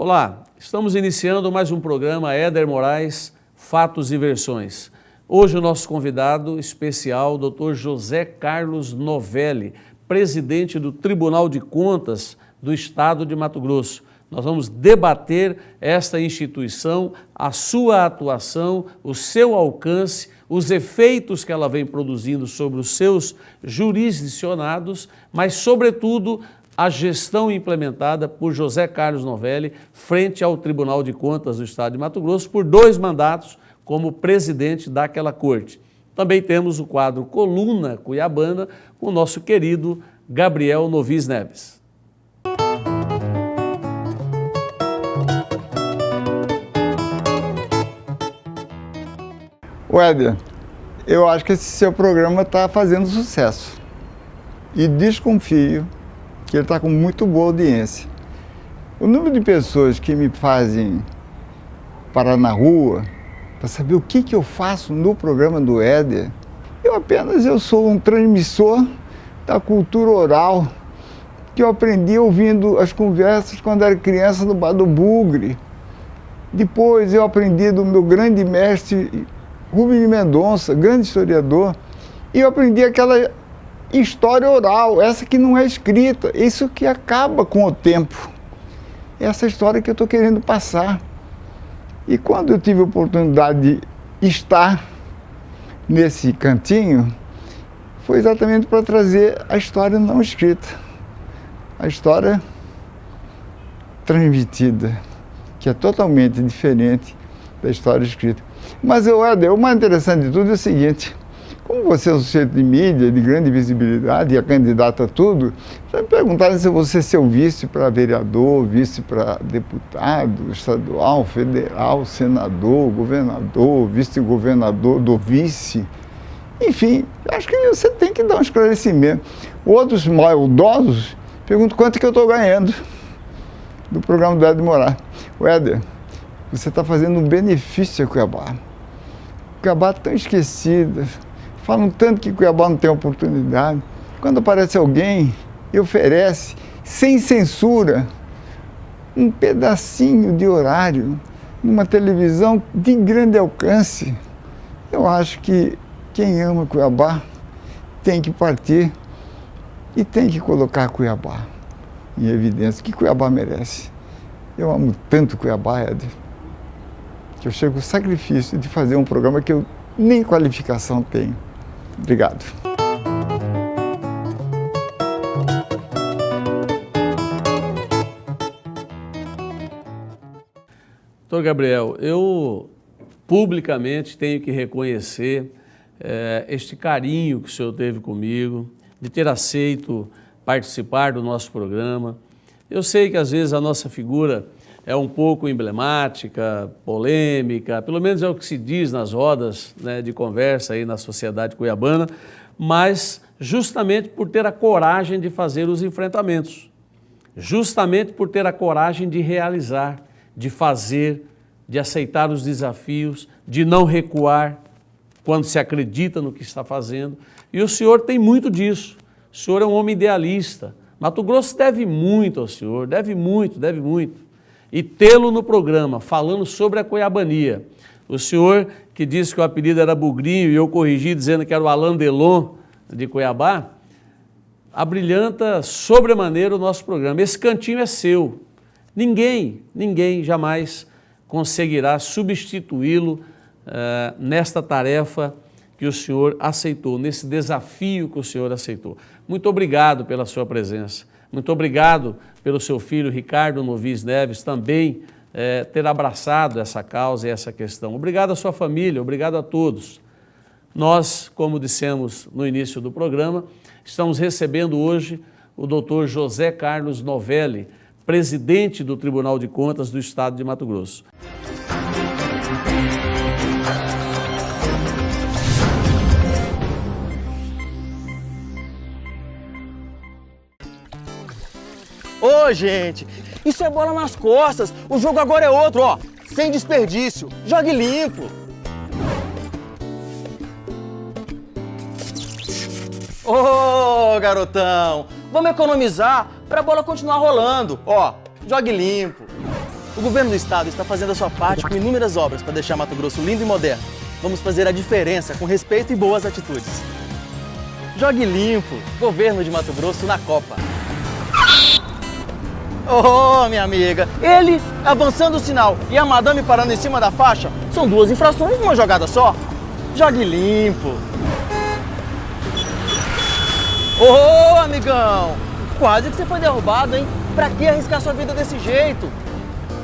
Olá, estamos iniciando mais um programa Éder Moraes, Fatos e Versões. Hoje o nosso convidado especial, Dr. José Carlos Novelli, presidente do Tribunal de Contas do Estado de Mato Grosso. Nós vamos debater esta instituição, a sua atuação, o seu alcance, os efeitos que ela vem produzindo sobre os seus jurisdicionados, mas, sobretudo, a gestão implementada por José Carlos Novelli frente ao Tribunal de Contas do Estado de Mato Grosso por 2 mandatos como presidente daquela corte. Também temos o quadro Coluna Cuiabana com o nosso querido Gabriel Novis Neves. Éder, eu acho que esse seu programa está fazendo sucesso e desconfio que ele está com muito boa audiência. O número de pessoas que me fazem parar na rua para saber o que eu faço no programa do Éder, eu sou um transmissor da cultura oral que eu aprendi ouvindo as conversas quando era criança no Bar do Bugre. Depois eu aprendi do meu grande mestre Rubens Mendonça, grande historiador, e eu aprendi aquela história oral, essa que não é escrita, isso que acaba com o tempo. Essa história que eu estou querendo passar. E quando eu tive a oportunidade de estar nesse cantinho, foi exatamente para trazer a história não escrita, a história transmitida, que é totalmente diferente da história escrita. Mas, Éder, o mais interessante de tudo é o seguinte: como você é um sujeito de mídia, de grande visibilidade, e é candidato a tudo, já me perguntaram se você é seu vice para vereador, vice para deputado, estadual, federal, senador, governador, vice-governador do vice. Enfim, acho que você tem que dar um esclarecimento. Outros maldosos perguntam quanto que eu estou ganhando do programa do Éder Moraes. Éder, você está fazendo um benefício a Cuiabá. Cuiabá tão esquecida. Falam tanto que Cuiabá não tem oportunidade. Quando aparece alguém e oferece, sem censura, um pedacinho de horário numa televisão de grande alcance, eu acho que quem ama Cuiabá tem que partir e tem que colocar Cuiabá em evidência, que Cuiabá merece. Eu amo tanto Cuiabá, Éder, que eu chego ao sacrifício de fazer um programa que eu nem qualificação tenho. Obrigado. Doutor Gabriel, eu publicamente tenho que reconhecer este carinho que o senhor teve comigo, de ter aceito participar do nosso programa. Eu sei que às vezes a nossa figura é um pouco emblemática, polêmica, pelo menos é o que se diz nas rodas, né, de conversa aí na sociedade cuiabana, mas justamente por ter a coragem de fazer os enfrentamentos, justamente por ter a coragem de realizar, de fazer, de aceitar os desafios, de não recuar quando se acredita no que está fazendo. E o senhor tem muito disso. O senhor é um homem idealista. Mato Grosso deve muito ao senhor, deve muito, deve muito. E tê-lo no programa, falando sobre a cuiabania. O senhor que disse que o apelido era Bugrinho e eu corrigi dizendo que era o Alain Delon de Cuiabá, abrilhanta sobremaneira o nosso programa. Esse cantinho é seu. Ninguém jamais conseguirá substituí-lo nesta tarefa que o senhor aceitou, nesse desafio que o senhor aceitou. Muito obrigado pela sua presença. Muito obrigado pelo seu filho Ricardo Novis Neves também ter abraçado essa causa e essa questão. Obrigado à sua família, obrigado a todos. Nós, como dissemos no início do programa, estamos recebendo hoje o Dr. José Carlos Novelli, presidente do Tribunal de Contas do Estado de Mato Grosso. Ô, gente, isso é bola nas costas. O jogo agora é outro, ó. Sem desperdício. Jogue limpo. Ô, garotão, vamos economizar para a bola continuar rolando. Ó, jogue limpo. O governo do estado está fazendo a sua parte com inúmeras obras para deixar Mato Grosso lindo e moderno. Vamos fazer a diferença com respeito e boas atitudes. Jogue limpo, governo de Mato Grosso na Copa. Oh, minha amiga, ele avançando o sinal e a madame parando em cima da faixa são duas infrações numa jogada só. Jogue limpo. Oh, amigão, quase que você foi derrubado, hein? Pra que arriscar sua vida desse jeito?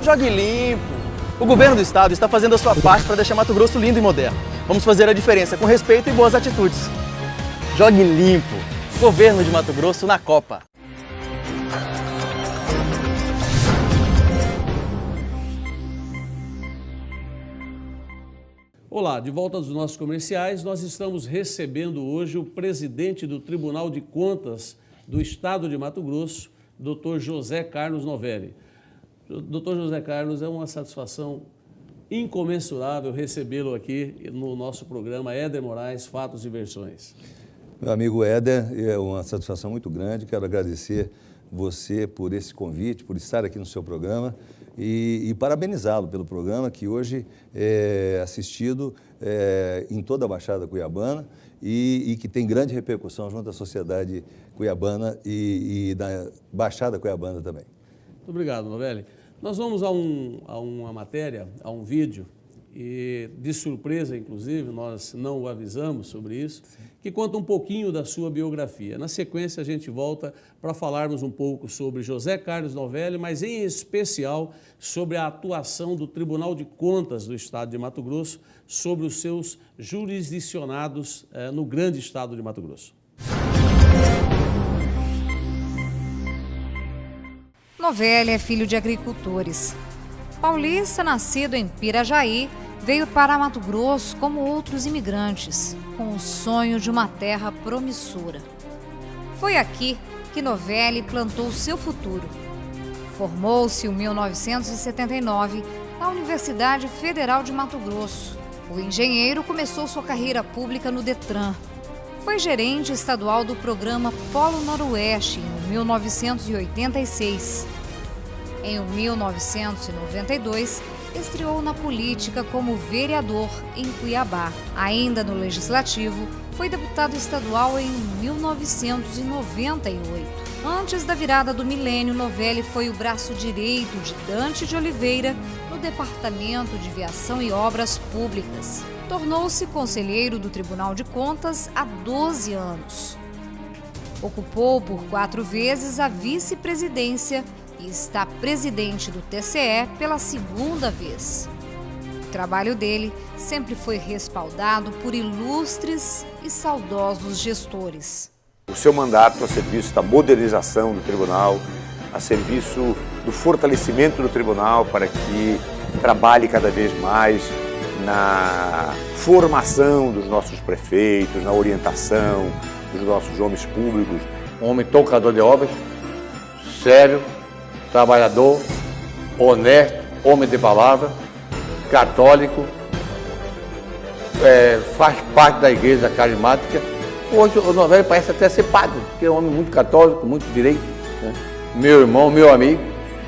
Jogue limpo. O governo do estado está fazendo a sua parte para deixar Mato Grosso lindo e moderno. Vamos fazer a diferença com respeito e boas atitudes. Jogue limpo. Governo de Mato Grosso na Copa. Olá, de volta aos nossos comerciais, nós estamos recebendo hoje o presidente do Tribunal de Contas do Estado de Mato Grosso, Dr. José Carlos Novelli. Dr. José Carlos, é uma satisfação incomensurável recebê-lo aqui no nosso programa Éder Moraes, Fatos e Versões. Meu amigo Éder, é uma satisfação muito grande, quero agradecer você por esse convite, por estar aqui no seu programa e parabenizá-lo pelo programa que hoje é assistido em toda a Baixada Cuiabana e que tem grande repercussão junto à sociedade cuiabana e da Baixada Cuiabana também. Muito obrigado, Novelli. Nós vamos a uma matéria, a um vídeo, e de surpresa, inclusive, nós não o avisamos sobre isso, que conta um pouquinho da sua biografia. Na sequência, a gente volta para falarmos um pouco sobre José Carlos Novelli, mas em especial sobre a atuação do Tribunal de Contas do Estado de Mato Grosso sobre os seus jurisdicionados no grande Estado de Mato Grosso. Novelli é filho de agricultores. Paulista, nascido em Pirajaí, veio para Mato Grosso como outros imigrantes, com o sonho de uma terra promissora. Foi aqui que Novelli plantou seu futuro. Formou-se em 1979 na Universidade Federal de Mato Grosso. O engenheiro começou sua carreira pública no Detran. Foi gerente estadual do programa Polo Noroeste em 1986. Em 1992, estreou na política como vereador em Cuiabá. Ainda no Legislativo, foi deputado estadual em 1998. Antes da virada do milênio, Novelli foi o braço direito de Dante de Oliveira no Departamento de Viação e Obras Públicas. Tornou-se conselheiro do Tribunal de Contas há 12 anos. Ocupou por 4 vezes a vice-presidência e está presidente do TCE pela 2ª vez. O trabalho dele sempre foi respaldado por ilustres e saudosos gestores. O seu mandato a serviço da modernização do tribunal, a serviço do fortalecimento do tribunal para que trabalhe cada vez mais na formação dos nossos prefeitos, na orientação dos nossos homens públicos. Um homem tocador de obras, sério, trabalhador, honesto, homem de palavra, católico, faz parte da igreja carismática. Hoje o Novelli parece até ser padre, porque é um homem muito católico, muito direito, né? Meu irmão, meu amigo,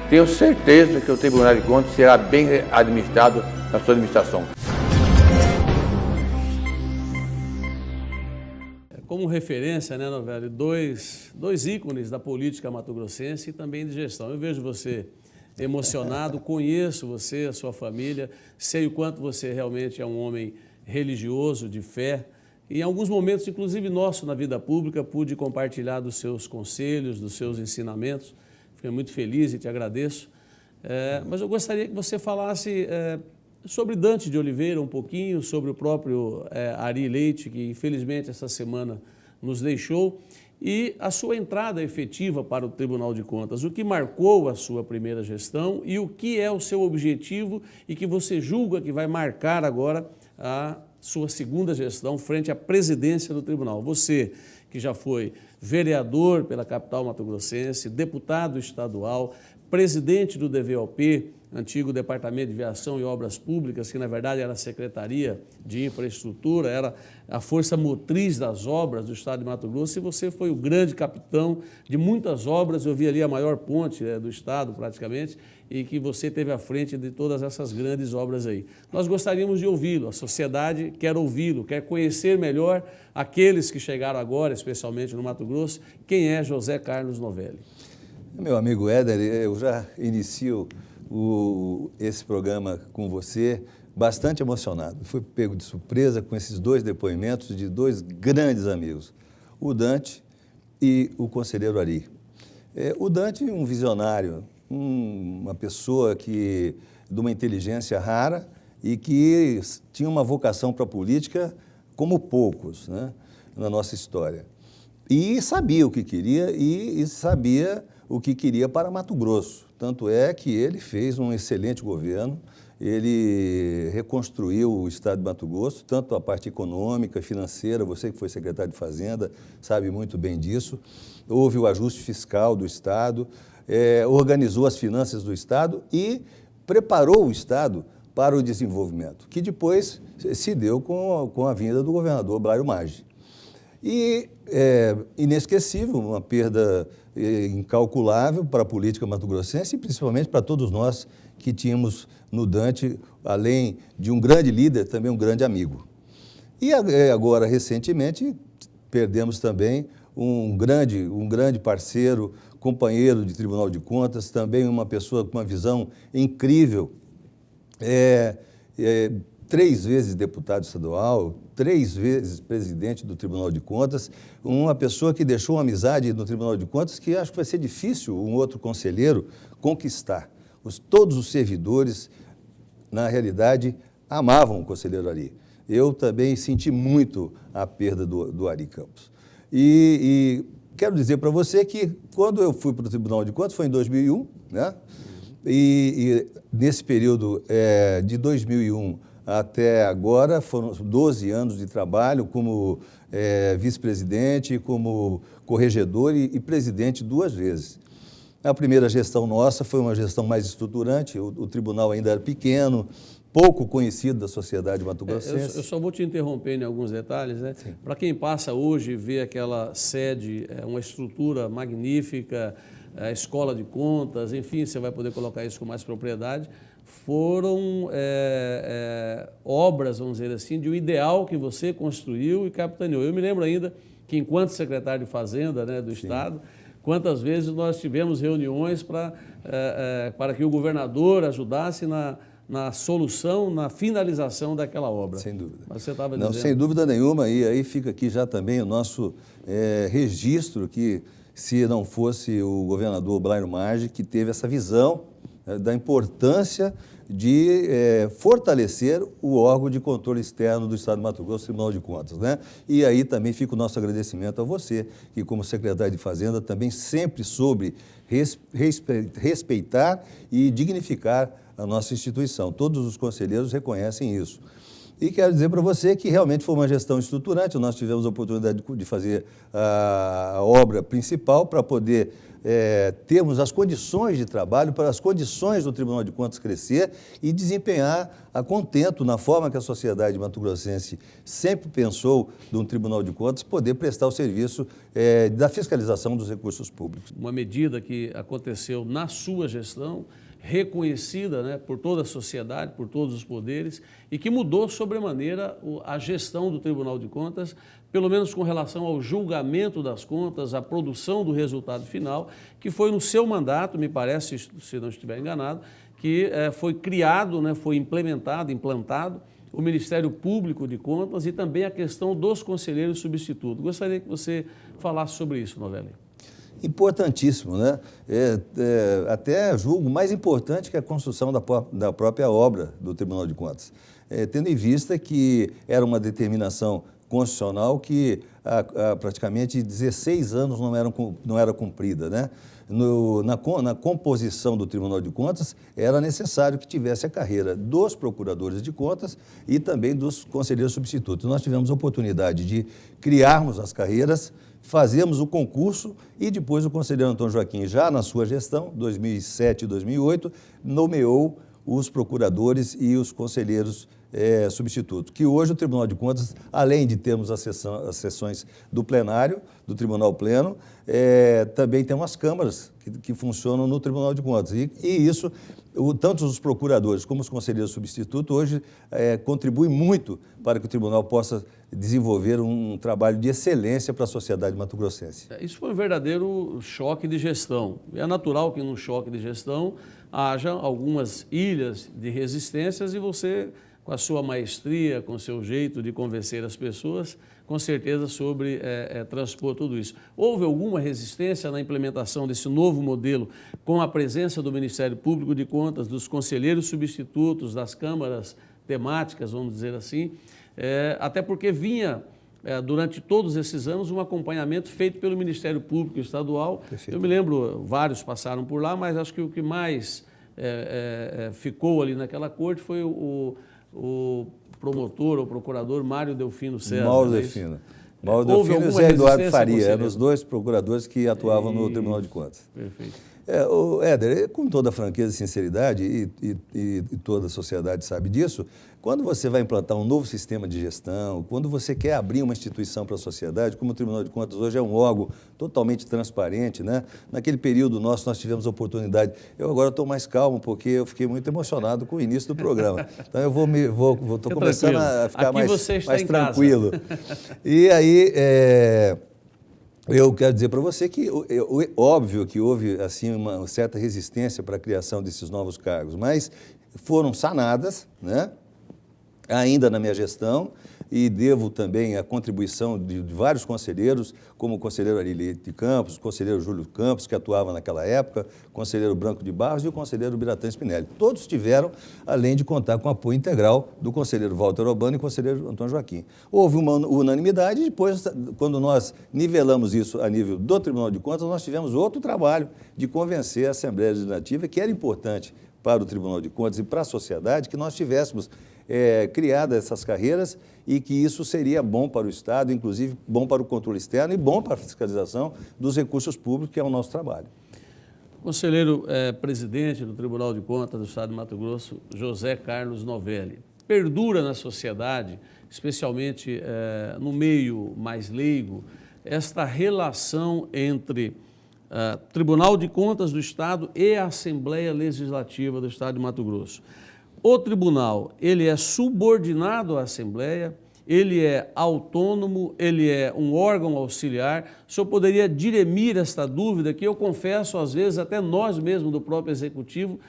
tenho certeza que o Tribunal de Contas será bem administrado na sua administração. Como referência, né, Novelli, dois ícones da política mato-grossense e também de gestão. Eu vejo você emocionado, conheço você, a sua família, sei o quanto você realmente é um homem religioso, de fé. E em alguns momentos, inclusive nosso na vida pública, pude compartilhar dos seus conselhos, dos seus ensinamentos. Fiquei muito feliz e te agradeço. Mas eu gostaria que você falasse sobre Dante de Oliveira um pouquinho, sobre o próprio Ari Leite, que infelizmente essa semana nos deixou, e a sua entrada efetiva para o Tribunal de Contas, o que marcou a sua primeira gestão e o que é o seu objetivo e que você julga que vai marcar agora a sua segunda gestão frente à presidência do tribunal. Você que já foi vereador pela capital mato-grossense, deputado estadual, presidente do DVOP antigo Departamento de Viação e Obras Públicas, que na verdade era a Secretaria de Infraestrutura, era a força motriz das obras do estado de Mato Grosso, e você foi o grande capitão de muitas obras. Eu vi ali a maior ponte do estado praticamente, e que você teve à frente de todas essas grandes obras aí. Nós gostaríamos de ouvi-lo, a sociedade quer ouvi-lo, quer conhecer melhor aqueles que chegaram agora, especialmente no Mato Grosso. Quem é José Carlos Novelli? Meu amigo Éder, eu já inicio esse programa com você bastante emocionado. Fui pego de surpresa com esses dois depoimentos de dois grandes amigos, o Dante e o conselheiro Ari. O Dante, um visionário, uma pessoa de uma inteligência rara e que tinha uma vocação para a política como poucos, né, na nossa história. E sabia o que queria e sabia o que queria para Mato Grosso. Tanto é que ele fez um excelente governo, ele reconstruiu o estado de Mato Grosso, tanto a parte econômica, financeira, você que foi secretário de Fazenda sabe muito bem disso. Houve o ajuste fiscal do estado, organizou as finanças do estado e preparou o estado para o desenvolvimento, que depois se deu com a vinda do governador Blairo Maggi. E inesquecível, uma perda incalculável para a política mato-grossense e principalmente para todos nós que tínhamos no Dante, além de um grande líder, também um grande amigo. E agora, recentemente, perdemos também um grande parceiro, companheiro de Tribunal de Contas, também uma pessoa com uma visão incrível, 3 vezes deputado estadual, 3 vezes presidente do Tribunal de Contas, uma pessoa que deixou uma amizade no Tribunal de Contas que acho que vai ser difícil um outro conselheiro conquistar. Todos os servidores, na realidade, amavam o conselheiro Ari. Eu também senti muito a perda do Ari Campos. E quero dizer para você que quando eu fui para o Tribunal de Contas, foi em 2001, né? E nesse período de 2001 até agora, foram 12 anos de trabalho como vice-presidente, como corregedor e presidente 2 vezes. A primeira gestão nossa foi uma gestão mais estruturante, o tribunal ainda era pequeno, pouco conhecido da sociedade mato-grossense. Eu só vou te interromper em alguns detalhes, né? Para quem passa hoje e vê aquela sede, uma estrutura magnífica, a escola de contas, enfim, você vai poder colocar isso com mais propriedade, foram obras, vamos dizer assim, de um ideal que você construiu e capitaneou. Eu me lembro ainda que, enquanto secretário de Fazenda, né, do Estado, quantas vezes nós tivemos reuniões para que o governador ajudasse na solução, na finalização daquela obra. Sem dúvida. Mas você estava dizendo... Não, sem dúvida nenhuma, e aí fica aqui já também o nosso registro que, se não fosse o governador Blairo Maggi, que teve essa visão da importância de fortalecer o órgão de controle externo do Estado de Mato Grosso, o Tribunal de Contas, né? E aí também fica o nosso agradecimento a você, que como secretário de Fazenda também sempre soube respeitar e dignificar a nossa instituição. Todos os conselheiros reconhecem isso. E quero dizer para você que realmente foi uma gestão estruturante. Nós tivemos a oportunidade de fazer a obra principal para poder termos as condições de trabalho, para as condições do Tribunal de Contas crescer e desempenhar a contento na forma que a sociedade mato-grossense sempre pensou de um Tribunal de Contas, poder prestar o serviço da fiscalização dos recursos públicos. Uma medida que aconteceu na sua gestão, reconhecida, né, por toda a sociedade, por todos os poderes, e que mudou sobremaneira a gestão do Tribunal de Contas, pelo menos com relação ao julgamento das contas, a produção do resultado final, que foi no seu mandato, me parece, se não estiver enganado, que foi criado, né, foi implantado o Ministério Público de Contas e também a questão dos conselheiros substitutos. Gostaria que você falasse sobre isso, Novelli. Importantíssimo, né? Até julgo mais importante que a construção da própria obra do Tribunal de Contas, tendo em vista que era uma determinação constitucional que há praticamente 16 anos não era cumprida, né? Na composição do Tribunal de Contas, era necessário que tivesse a carreira dos procuradores de contas e também dos conselheiros substitutos. Nós tivemos a oportunidade de criarmos as carreiras, fazemos o concurso e depois o conselheiro Antônio Joaquim, já na sua gestão, 2007 e 2008, nomeou os procuradores e os conselheiros substitutos, que hoje o Tribunal de Contas, além de termos as sessões do plenário, do Tribunal Pleno, também tem umas câmaras que funcionam no Tribunal de Contas. E isso, tanto os procuradores como os conselheiros substitutos, hoje contribuem muito para que o Tribunal possa desenvolver um trabalho de excelência para a sociedade mato-grossense. Isso foi um verdadeiro choque de gestão. É natural que num choque de gestão haja algumas ilhas de resistências e você, com a sua maestria, com o seu jeito de convencer as pessoas, com certeza sobre transpor tudo isso. Houve alguma resistência na implementação desse novo modelo com a presença do Ministério Público de Contas, dos conselheiros substitutos, das câmaras temáticas, vamos dizer assim, até porque vinha, durante todos esses anos, um acompanhamento feito pelo Ministério Público Estadual. Perfeito. Eu me lembro, vários passaram por lá, mas acho que o que mais ficou ali naquela corte foi o promotor ou procurador Mário Delfino César. Mauro Delfino. Mauro Delfino e Zé Eduardo Faria, eram os dois procuradores que atuavam no Tribunal de Contas. Perfeito. Éder, com toda a franqueza e sinceridade, e toda a sociedade sabe disso, quando você vai implantar um novo sistema de gestão, quando você quer abrir uma instituição para a sociedade, como o Tribunal de Contas hoje é um órgão totalmente transparente, né? Naquele período nós tivemos a oportunidade, eu agora estou mais calmo porque eu fiquei muito emocionado com o início do programa, então eu estou começando a ficar mais tranquilo. E aí, eu quero dizer para você que, óbvio que houve assim, uma certa resistência para a criação desses novos cargos, mas foram sanadas, né? Ainda na minha gestão, e devo também a contribuição de vários conselheiros, como o conselheiro Arilei de Campos, o conselheiro Júlio Campos, que atuava naquela época, o conselheiro Branco de Barros e o conselheiro Biratã Spinelli. Todos tiveram, além de contar com o apoio integral do conselheiro Walter Urbano e do conselheiro Antônio Joaquim. Houve uma unanimidade e depois, quando nós nivelamos isso a nível do Tribunal de Contas, nós tivemos outro trabalho de convencer a Assembleia Legislativa que era importante para o Tribunal de Contas e para a sociedade que nós tivéssemos criadas essas carreiras e que isso seria bom para o Estado, inclusive bom para o controle externo e bom para a fiscalização dos recursos públicos, que é o nosso trabalho. Conselheiro presidente do Tribunal de Contas do Estado de Mato Grosso, José Carlos Novelli, perdura na sociedade, especialmente no meio mais leigo, esta relação entre Tribunal de Contas do Estado e a Assembleia Legislativa do Estado de Mato Grosso. O tribunal, ele é subordinado à Assembleia, ele é autônomo, ele é um órgão auxiliar. O senhor poderia dirimir esta dúvida que eu confesso, às vezes, até nós mesmos do próprio Executivo,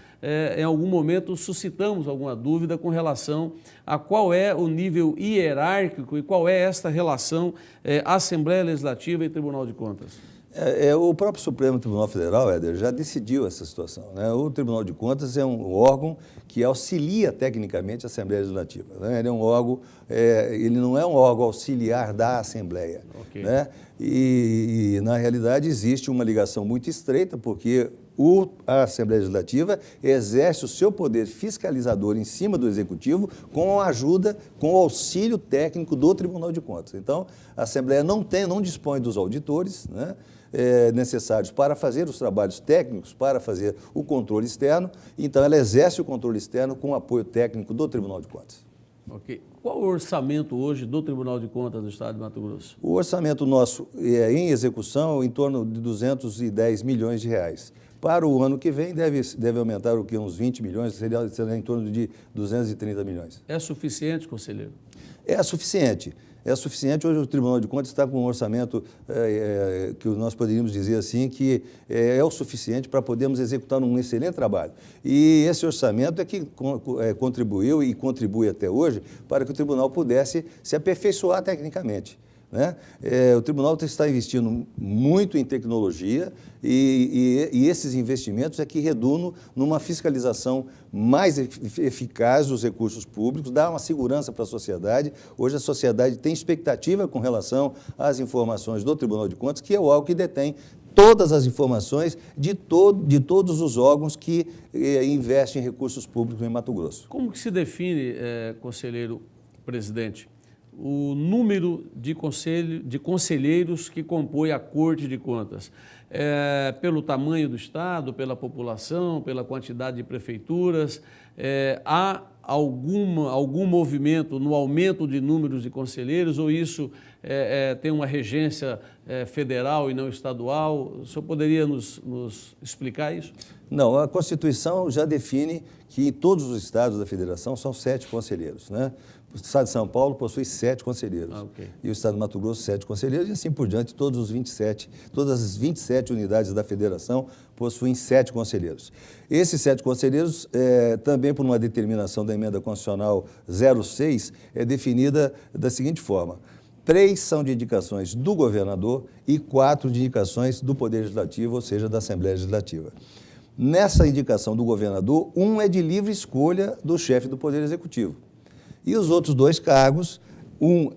em algum momento suscitamos alguma dúvida com relação a qual é o nível hierárquico e qual é esta relação Assembleia Legislativa e Tribunal de Contas. O próprio Supremo Tribunal Federal, Éder, já decidiu essa situação, né? O Tribunal de Contas é um órgão que auxilia tecnicamente a Assembleia Legislativa, né? Ele é um órgão, ele não é um órgão auxiliar da Assembleia, okay, né? E, na realidade, existe uma ligação muito estreita, porque a Assembleia Legislativa exerce o seu poder fiscalizador em cima do Executivo com a ajuda, com o auxílio técnico do Tribunal de Contas. Então, a Assembleia não dispõe dos auditores, né, necessários para fazer os trabalhos técnicos, para fazer o controle externo, então ela exerce o controle externo com o apoio técnico do Tribunal de Contas. Ok. Qual o orçamento hoje do Tribunal de Contas do Estado de Mato Grosso? O orçamento nosso em execução em torno de 210 milhões de reais. Para o ano que vem deve aumentar o que? Uns 20 milhões, seria em torno de 230 milhões. É suficiente, conselheiro? É suficiente. É suficiente. Hoje o Tribunal de Contas está com um orçamento que nós poderíamos dizer assim, que é o suficiente para podermos executar um excelente trabalho. E esse orçamento é que contribuiu e contribui até hoje para que o Tribunal pudesse se aperfeiçoar tecnicamente, né? O Tribunal está investindo muito em tecnologia e esses investimentos é que redundam numa fiscalização mais eficaz dos recursos públicos, dá uma segurança para a sociedade. Hoje a sociedade tem expectativa com relação às informações do Tribunal de Contas, que é o órgão que detém todas as informações de todos os órgãos que investem em recursos públicos em Mato Grosso. Como que se define, conselheiro presidente, o número de conselheiros que compõe a Corte de Contas? Pelo tamanho do Estado, pela população, pela quantidade de prefeituras? Há algum movimento no aumento de números de conselheiros ou isso tem uma regência federal e não estadual? O senhor poderia nos explicar isso? Não, a Constituição já define que em todos os estados da federação são 7 conselheiros, né? O estado de São Paulo possui 7 conselheiros. Okay. E o estado de Mato Grosso, 7 conselheiros, e assim por diante, todas as 27 unidades da federação possuem 7 conselheiros. Esses 7 conselheiros, também por uma determinação da emenda constitucional 06, é definida da seguinte forma: 3 são de indicações do governador e 4 de indicações do Poder Legislativo, ou seja, da Assembleia Legislativa. Nessa indicação do governador, um é de livre escolha do chefe do Poder Executivo. E os outros 2 cargos, um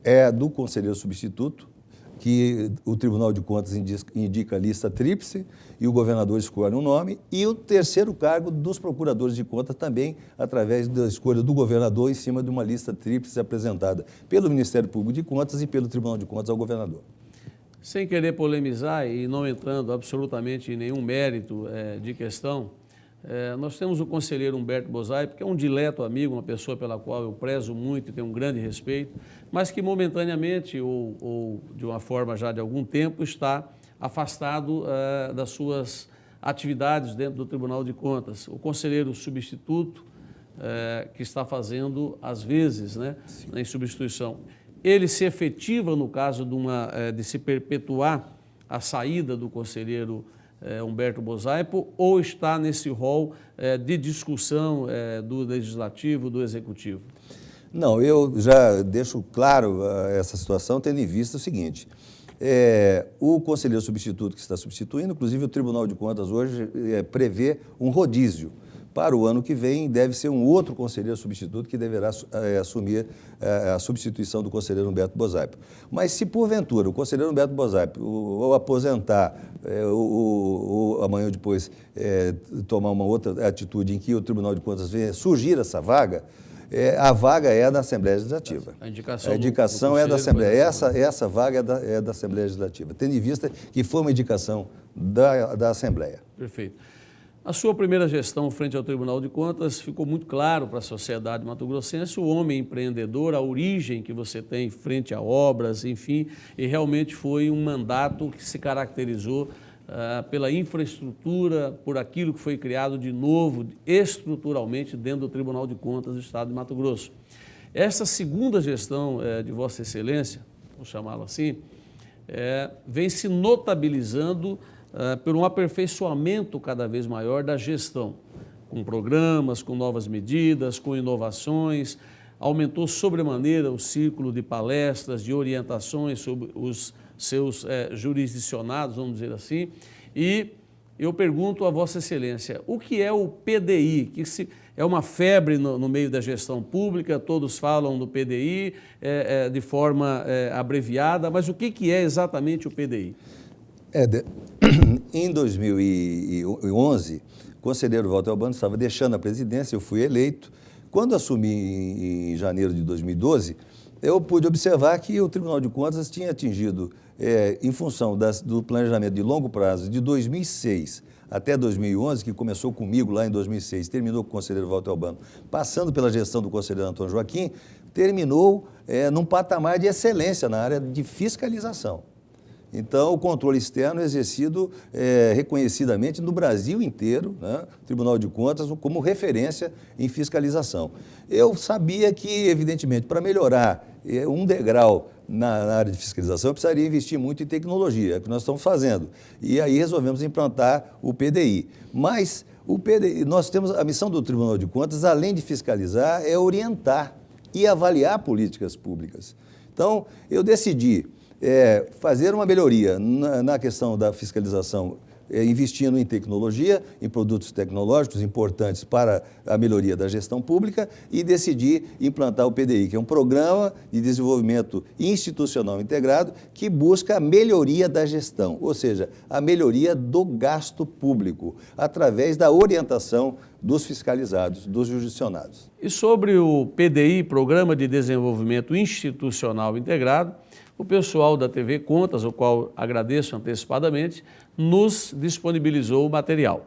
é do conselheiro substituto, que o Tribunal de Contas indica a lista tríplice e o governador escolhe um nome, e o terceiro cargo dos procuradores de contas também através da escolha do governador em cima de uma lista tríplice apresentada pelo Ministério Público de Contas e pelo Tribunal de Contas ao governador. Sem querer polemizar e não entrando absolutamente em nenhum mérito de questão, nós temos o conselheiro Humberto Bozzaip, que é um dileto amigo, uma pessoa pela qual eu prezo muito e tenho um grande respeito, mas que momentaneamente ou de uma forma já de algum tempo está afastado das suas atividades dentro do Tribunal de Contas. O conselheiro substituto, que está fazendo às vezes, né, em substituição, ele se efetiva no caso de se perpetuar a saída do conselheiro Humberto Bozzaip, ou está nesse rol de discussão do Legislativo, do Executivo? Não, eu já deixo claro essa situação, tendo em vista o seguinte: o conselheiro substituto que está substituindo, inclusive o Tribunal de Contas hoje prevê um rodízio. Para o ano que vem, deve ser um outro conselheiro substituto que deverá assumir a substituição do conselheiro Humberto Bozzaip. Mas se, porventura, o conselheiro Humberto Bozzaip ou aposentar, ou amanhã ou depois tomar uma outra atitude em que o Tribunal de Contas venha surgir essa vaga, a vaga é da Assembleia Legislativa. A indicação é da Assembleia. Essa vaga é da Assembleia Legislativa, tendo em vista que foi uma indicação da Assembleia. Perfeito. A sua primeira gestão frente ao Tribunal de Contas ficou muito claro para a sociedade mato-grossense o homem empreendedor, a origem que você tem frente a obras, enfim, e realmente foi um mandato que se caracterizou pela infraestrutura, por aquilo que foi criado de novo, estruturalmente, dentro do Tribunal de Contas do Estado de Mato Grosso. Essa segunda gestão de Vossa Excelência, vou chamá-la assim, vem se notabilizando por um aperfeiçoamento cada vez maior da gestão, com programas, com novas medidas, com inovações, aumentou sobremaneira o círculo de palestras, de orientações sobre os seus jurisdicionados, vamos dizer assim, e eu pergunto a Vossa Excelência, o que é o PDI? É uma febre no meio da gestão pública, todos falam do PDI de forma abreviada, mas o que é exatamente o PDI? Em 2011, o conselheiro Walter Albano estava deixando a presidência, eu fui eleito. Quando assumi em janeiro de 2012, eu pude observar que o Tribunal de Contas tinha atingido, em função do planejamento de longo prazo de 2006 até 2011, que começou comigo lá em 2006, terminou com o conselheiro Walter Albano, passando pela gestão do conselheiro Antônio Joaquim, terminou num patamar de excelência na área de fiscalização. Então, o controle externo é exercido reconhecidamente no Brasil inteiro, né? O Tribunal de Contas como referência em fiscalização. Eu sabia que, evidentemente, para melhorar um degrau na área de fiscalização, eu precisaria investir muito em tecnologia, é o que nós estamos fazendo. E aí resolvemos implantar o PDI. Mas o PDI, nós temos a missão do Tribunal de Contas, além de fiscalizar, é orientar e avaliar políticas públicas. Então, eu decidi fazer uma melhoria na questão da fiscalização investindo em tecnologia, em produtos tecnológicos importantes para a melhoria da gestão pública e decidi implantar o PDI, que é um programa de desenvolvimento institucional integrado que busca a melhoria da gestão, ou seja, a melhoria do gasto público, através da orientação dos fiscalizados, dos jurisdicionados. E sobre o PDI, Programa de Desenvolvimento Institucional Integrado, o pessoal da TV Contas, o qual agradeço antecipadamente, nos disponibilizou o material.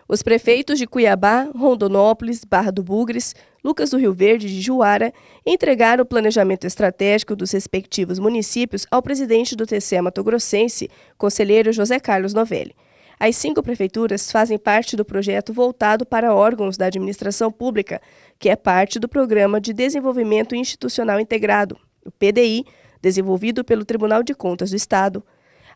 Os prefeitos de Cuiabá, Rondonópolis, Barra do Bugres, Lucas do Rio Verde e de Juara entregaram o planejamento estratégico dos respectivos municípios ao presidente do TCE Mato-Grossense, conselheiro José Carlos Novelli. As 5 prefeituras fazem parte do projeto voltado para órgãos da administração pública, que é parte do Programa de Desenvolvimento Institucional Integrado, o PDI, desenvolvido pelo Tribunal de Contas do Estado.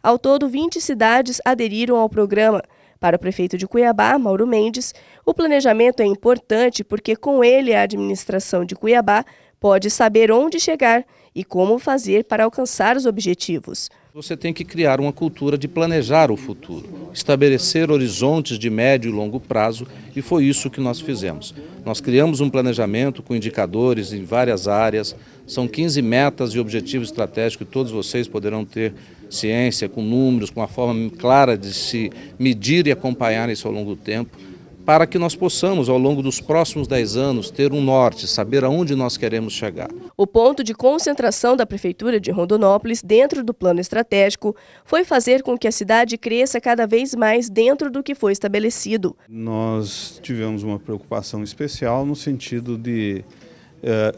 Ao todo, 20 cidades aderiram ao programa. Para o prefeito de Cuiabá, Mauro Mendes, o planejamento é importante porque com ele a administração de Cuiabá pode saber onde chegar e como fazer para alcançar os objetivos. Você tem que criar uma cultura de planejar o futuro, estabelecer horizontes de médio e longo prazo, e foi isso que nós fizemos. Nós criamos um planejamento com indicadores em várias áreas, são 15 metas e objetivos estratégicos que todos vocês poderão ter ciência, com números, com uma forma clara de se medir e acompanhar isso ao longo do tempo, para que nós possamos, ao longo dos próximos 10 anos, ter um norte, saber aonde nós queremos chegar. O ponto de concentração da Prefeitura de Rondonópolis dentro do plano estratégico foi fazer com que a cidade cresça cada vez mais dentro do que foi estabelecido. Nós tivemos uma preocupação especial no sentido de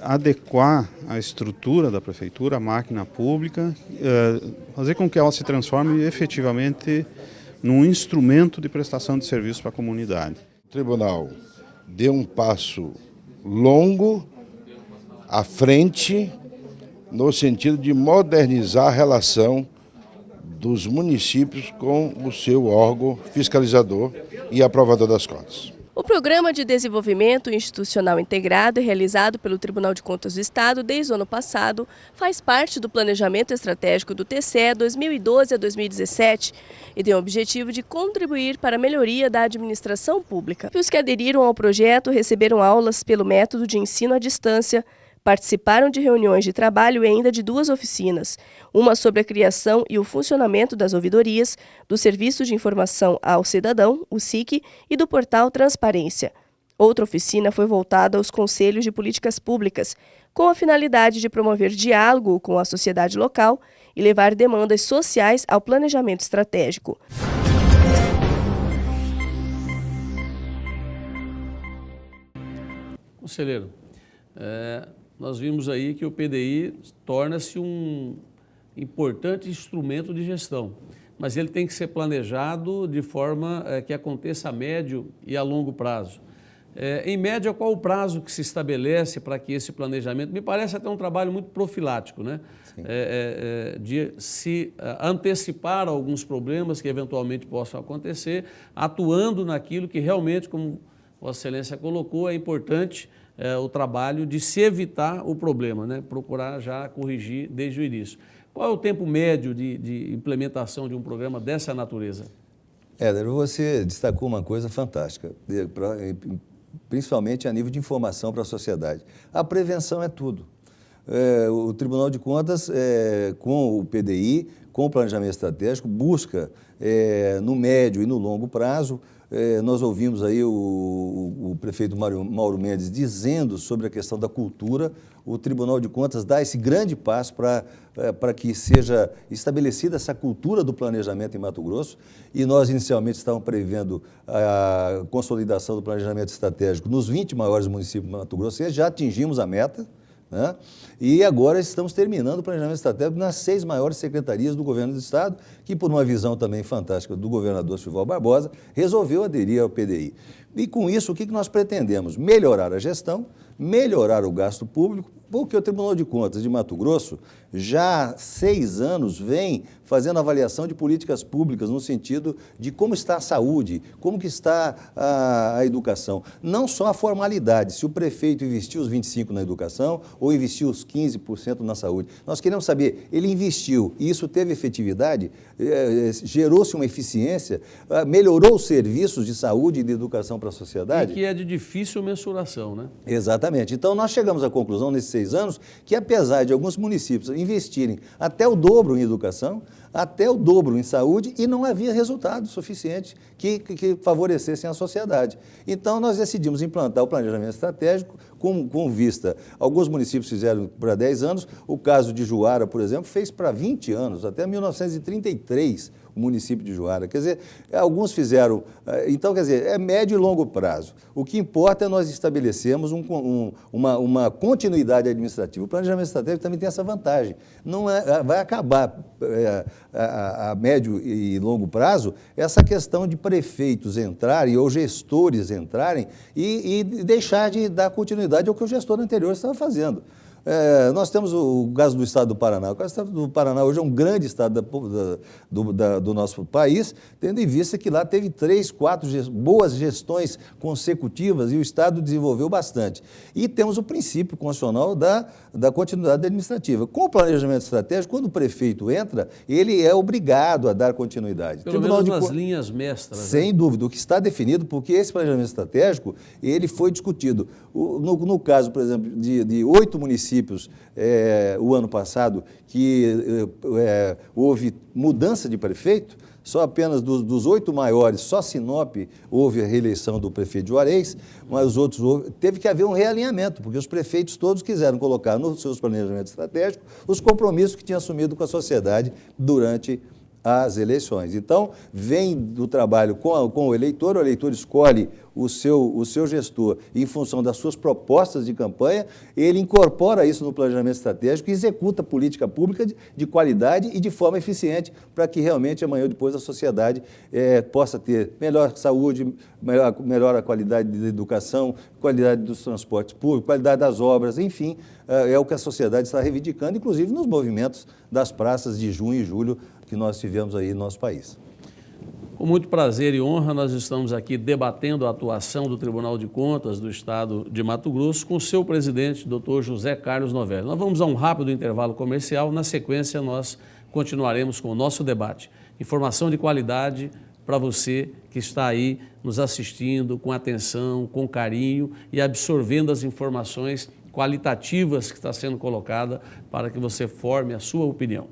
adequar a estrutura da Prefeitura, a máquina pública, fazer com que ela se transforme efetivamente num instrumento de prestação de serviço para a comunidade. O tribunal deu um passo longo à frente no sentido de modernizar a relação dos municípios com o seu órgão fiscalizador e aprovador das contas. O Programa de Desenvolvimento Institucional Integrado, realizado pelo Tribunal de Contas do Estado desde o ano passado, faz parte do planejamento estratégico do TCE 2012 a 2017 e tem o objetivo de contribuir para a melhoria da administração pública. Os que aderiram ao projeto receberam aulas pelo método de ensino à distância, participaram de reuniões de trabalho e ainda de 2 oficinas, uma sobre a criação e o funcionamento das ouvidorias, do Serviço de Informação ao Cidadão, o SIC, e do portal Transparência. Outra oficina foi voltada aos conselhos de políticas públicas, com a finalidade de promover diálogo com a sociedade local e levar demandas sociais ao planejamento estratégico. Conselheiro, nós vimos aí que o PDI torna-se um importante instrumento de gestão, mas ele tem que ser planejado de forma que aconteça a médio e a longo prazo. Em média, qual o prazo que se estabelece para que esse planejamento, me parece até um trabalho muito profilático, né? De se antecipar alguns problemas que eventualmente possam acontecer, atuando naquilo que realmente, como Vossa Excelência colocou, é importante o trabalho de se evitar o problema, né? Procurar já corrigir desde o início. Qual é o tempo médio de implementação de um programa dessa natureza? Éder, você destacou uma coisa fantástica, principalmente a nível de informação para a sociedade. A prevenção é tudo. O Tribunal de Contas, com o PDI, com o planejamento estratégico, busca, no médio e no longo prazo, nós ouvimos aí o prefeito Mauro Mendes dizendo sobre a questão da cultura. O Tribunal de Contas dá esse grande passo para que seja estabelecida essa cultura do planejamento em Mato Grosso, e nós inicialmente estávamos prevendo a consolidação do planejamento estratégico nos 20 maiores municípios do Mato Grosso, e já atingimos a meta, né? E agora estamos terminando o planejamento estratégico nas 6 maiores secretarias do governo do estado, que por uma visão também fantástica do governador Silval Barbosa, resolveu aderir ao PDI. E com isso, o que nós pretendemos? Melhorar a gestão, melhorar o gasto público, Porque o Tribunal de Contas de Mato Grosso já há 6 anos vem fazendo avaliação de políticas públicas no sentido de como está a saúde, como que está a educação. Não só a formalidade, se o prefeito investiu os 25% na educação ou investiu os 15% na saúde. Nós queremos saber, ele investiu e isso teve efetividade, gerou-se uma eficiência, melhorou os serviços de saúde e de educação para a sociedade? E que é de difícil mensuração, né? Exatamente. Então, nós chegamos à conclusão nesses 6 anos que, apesar de alguns municípios investirem até o dobro em educação, até o dobro em saúde, e não havia resultados suficientes que favorecessem a sociedade. Então, nós decidimos implantar o planejamento estratégico com vista. Alguns municípios fizeram para 10 anos, o caso de Juara, por exemplo, fez para 20 anos, até 1933, o município de Juara. Quer dizer, alguns fizeram... Então, quer dizer, é médio e longo prazo. O que importa é nós estabelecermos uma continuidade administrativa. O planejamento estratégico também tem essa vantagem. Não vai acabar a médio e longo prazo essa questão de prefeitos entrarem ou gestores entrarem e deixar de dar continuidade ao que o gestor anterior estava fazendo. Nós temos o caso do estado do Paraná. O caso do Paraná hoje é um grande estado do nosso país, tendo em vista que lá teve 3, 4 boas gestões consecutivas e o estado desenvolveu bastante. E temos o princípio constitucional da continuidade administrativa. Com o planejamento estratégico, quando o prefeito entra, ele é obrigado a dar continuidade. Pelo menos nas linhas mestras. Sem dúvida, o que está definido, porque esse planejamento estratégico, ele foi discutido. No caso, por exemplo, de 8 municípios, o ano passado, que houve mudança de prefeito, só apenas dos 8 maiores, só Sinop houve a reeleição do prefeito Juarez, mas os outros teve que haver um realinhamento, porque os prefeitos todos quiseram colocar nos seus planejamentos estratégicos os compromissos que tinham assumido com a sociedade durante as eleições. Então, vem do trabalho com o eleitor escolhe o seu gestor em função das suas propostas de campanha, ele incorpora isso no planejamento estratégico e executa política pública de qualidade e de forma eficiente para que realmente amanhã ou depois a sociedade possa ter melhor saúde, melhor a qualidade da educação, qualidade dos transportes públicos, qualidade das obras, enfim, é o que a sociedade está reivindicando, inclusive nos movimentos das praças de junho e julho que nós tivemos aí no nosso país. Com muito prazer e honra, nós estamos aqui debatendo a atuação do Tribunal de Contas do Estado de Mato Grosso com o seu presidente, Dr. José Carlos Novelli. Nós vamos a um rápido intervalo comercial, na sequência nós continuaremos com o nosso debate. Informação de qualidade para você que está aí nos assistindo com atenção, com carinho e absorvendo as informações qualitativas que está sendo colocada para que você forme a sua opinião.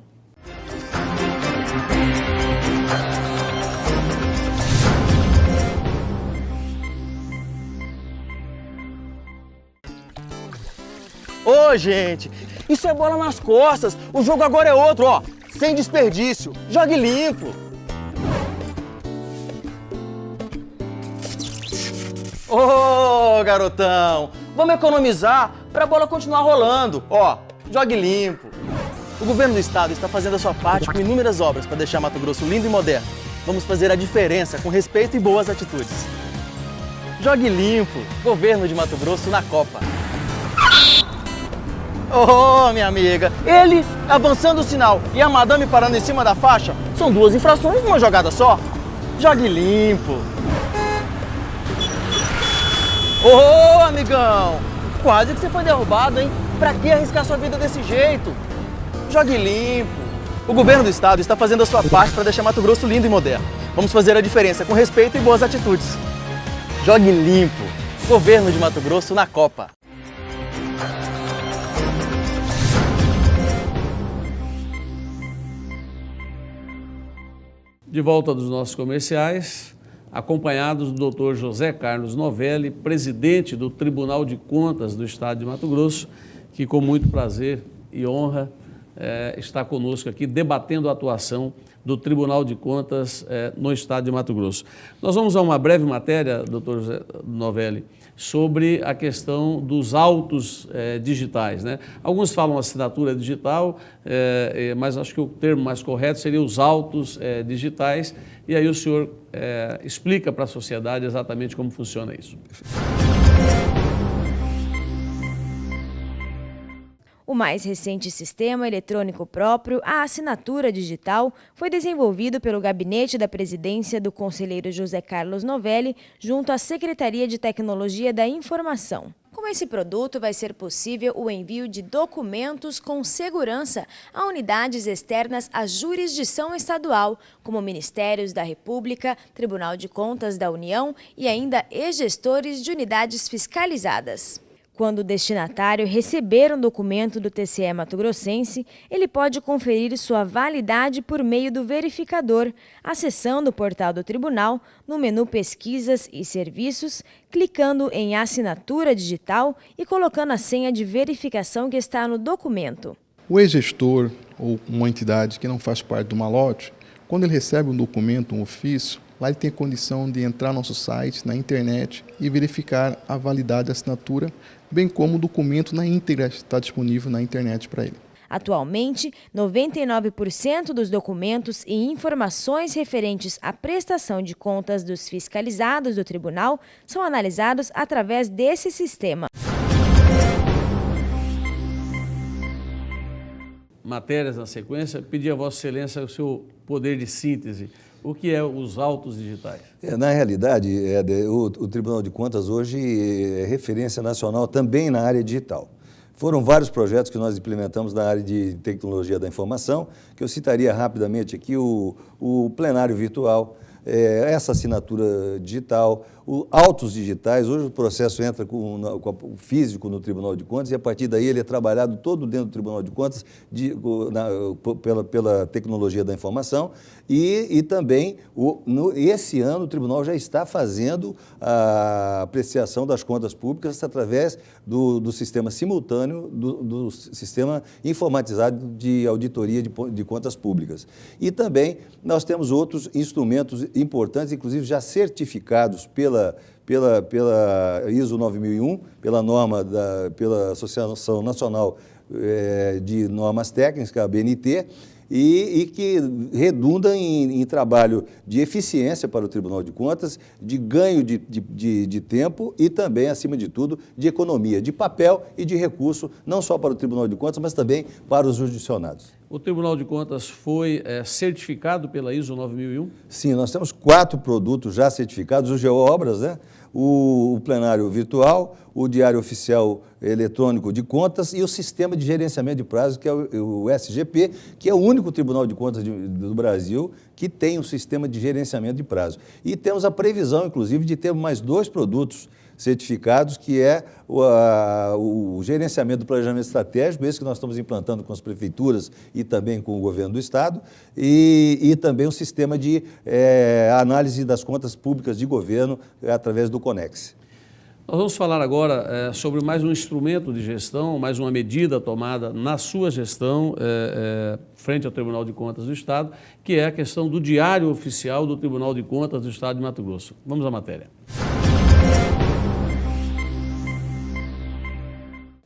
Ô, gente, isso é bola nas costas. O jogo agora é outro, ó. Sem desperdício. Jogue limpo. Ô, garotão, vamos economizar para a bola continuar rolando. Ó, jogue limpo. O governo do estado está fazendo a sua parte com inúmeras obras para deixar Mato Grosso lindo e moderno. Vamos fazer a diferença com respeito e boas atitudes. Jogue limpo. Governo de Mato Grosso na Copa. Oh, minha amiga, ele avançando o sinal e a madame parando em cima da faixa são 2 infrações numa jogada só. Jogue limpo. Oh, amigão, quase que você foi derrubado, hein? Pra que arriscar sua vida desse jeito? Jogue limpo. O governo do estado está fazendo a sua parte para deixar Mato Grosso lindo e moderno. Vamos fazer a diferença com respeito e boas atitudes. Jogue limpo. Governo de Mato Grosso na Copa. De volta dos nossos comerciais, acompanhados do Dr. José Carlos Novelli, presidente do Tribunal de Contas do Estado de Mato Grosso, que com muito prazer e honra está conosco aqui debatendo a atuação do Tribunal de Contas no Estado de Mato Grosso. Nós vamos a uma breve matéria, Dr. José Novelli, sobre a questão dos autos digitais, né? Alguns falam assinatura digital, mas acho que o termo mais correto seria os autos digitais, e aí o senhor explica para a sociedade exatamente como funciona isso. O mais recente sistema eletrônico próprio, a assinatura digital, foi desenvolvido pelo Gabinete da Presidência do conselheiro José Carlos Novelli, junto à Secretaria de Tecnologia da Informação. Com esse produto, vai ser possível o envio de documentos com segurança a unidades externas à jurisdição estadual, como Ministérios da República, Tribunal de Contas da União e ainda e-gestores de unidades fiscalizadas. Quando o destinatário receber um documento do TCE mato-grossense, ele pode conferir sua validade por meio do verificador, acessando o portal do tribunal, no menu Pesquisas e Serviços, clicando em Assinatura Digital e colocando a senha de verificação que está no documento. O ex-gestor ou uma entidade que não faz parte do malote, quando ele recebe um documento, um ofício, lá ele tem condição de entrar no nosso site, na internet, e verificar a validade da assinatura, bem como o documento na íntegra está disponível na internet para ele. Atualmente, 99% dos documentos e informações referentes à prestação de contas dos fiscalizados do tribunal são analisados através desse sistema. Matérias na sequência, pedir a Vossa Excelência o seu poder de síntese. O que é os autos digitais? Na realidade, o Tribunal de Contas hoje é referência nacional também na área digital. Foram vários projetos que nós implementamos na área de tecnologia da informação, que eu citaria rapidamente aqui, o plenário virtual, essa assinatura digital, autos digitais. Hoje o processo entra com o físico no Tribunal de Contas e a partir daí ele é trabalhado todo dentro do Tribunal de Contas pela tecnologia da informação e também esse ano o Tribunal já está fazendo a apreciação das contas públicas através do sistema simultâneo, do sistema informatizado de auditoria de contas públicas. E também nós temos outros instrumentos importantes, inclusive já certificados pela ISO 9001, pela norma pela Associação Nacional de Normas Técnicas, a ABNT, e que redunda em trabalho de eficiência para o Tribunal de Contas, de ganho de tempo e também, acima de tudo, de economia de papel e de recurso, não só para o Tribunal de Contas, mas também para os jurisdicionados. O Tribunal de Contas foi certificado pela ISO 9001? Sim, nós temos 4 produtos já certificados, o GeoObras, né? O plenário virtual, o Diário Oficial Eletrônico de Contas e o Sistema de Gerenciamento de Prazos, que é o SGP, que é o único Tribunal de Contas do Brasil que tem um sistema de gerenciamento de prazo. E temos a previsão, inclusive, de ter mais 2 produtos certificados, que é o gerenciamento do planejamento estratégico, esse que nós estamos implantando com as prefeituras e também com o governo do Estado, e também o sistema de análise das contas públicas de governo através do Conex. Nós vamos falar agora sobre mais um instrumento de gestão, mais uma medida tomada na sua gestão frente ao Tribunal de Contas do Estado, que é a questão do Diário Oficial do Tribunal de Contas do Estado de Mato Grosso. Vamos à matéria.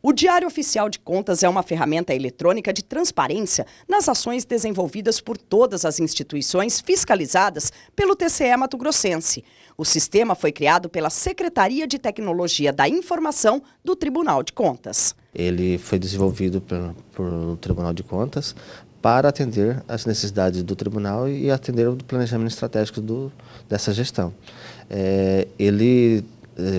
O Diário Oficial de Contas é uma ferramenta eletrônica de transparência nas ações desenvolvidas por todas as instituições fiscalizadas pelo TCE mato-grossense. O sistema foi criado pela Secretaria de Tecnologia da Informação do Tribunal de Contas. Ele foi desenvolvido pelo Tribunal de Contas para atender às necessidades do tribunal e atender ao planejamento estratégico dessa gestão. Ele